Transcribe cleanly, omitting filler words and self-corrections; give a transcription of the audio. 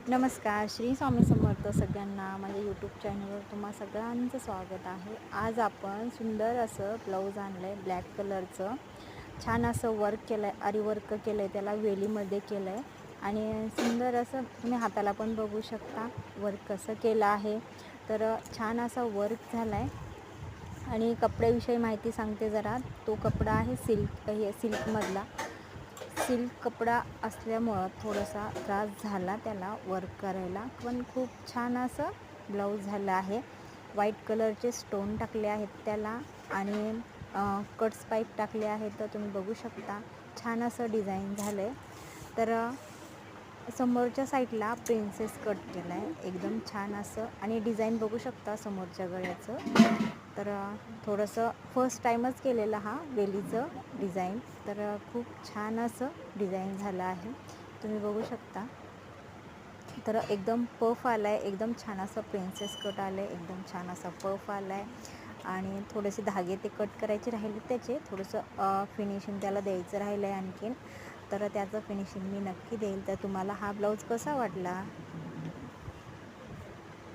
नमस्कार, श्री स्वामी समर्थ सगळ्यांना. माझ्या यूट्यूब चॅनलवर तुम्हा सगळ्यांचं स्वागत आहे. आज आपण सुंदर असं ब्लाऊज आणलं आहे, ब्लॅक कलरचं. छान असं वर्क केलं आहे, आरी वर्क केलं आहे, त्याला वेलीमध्ये केलं आहे आणि सुंदर असं तुम्ही हाताला पण बघू शकता वर्क कसं केलं आहे. तर छान असा वर्क झाला आहे. आणि कपड्याविषयी माहिती सांगते जरा. तो कपडा आहे सिल्कमधला. सिल्क कपडा असल्यामुळं थोडासा त्रास झाला त्याला वर्क करायला, पण खूप छान असं ब्लाऊज झालं आहे. व्हाईट कलरचे स्टोन टाकले आहेत त्याला आणि कट्स पाईप टाकले आहेत. तर तुम्ही बघू शकता छान असं डिझाईन झालं आहे. तर समोरच्या साईडला प्रिन्सेस कट केला आहे एकदम छान असं, आणि डिझाईन बघू शकता समोरच्या गळ्याचं. तर थोडंसं फर्स्ट टाईमच केलेलं हा वेलीचं डिझाईन. तर खूप छान असं डिझाईन झालं आहे, तुम्ही बघू शकता. तर एकदम पफ आला आहे, एकदम छान असं प्रिन्सेस कट आलं आहे, एकदम छान असा पफ आला आहे. आणि थोडेसे धागे ते कट करायचे राहिले, त्याचे थोडंसं फिनिशिंग त्याला द्यायचं राहिलं आहे आणखीन. तर त्याचं फिनिशिंग मी नक्की देईल. तर तुम्हाला हा ब्लाऊज कसा वाटला?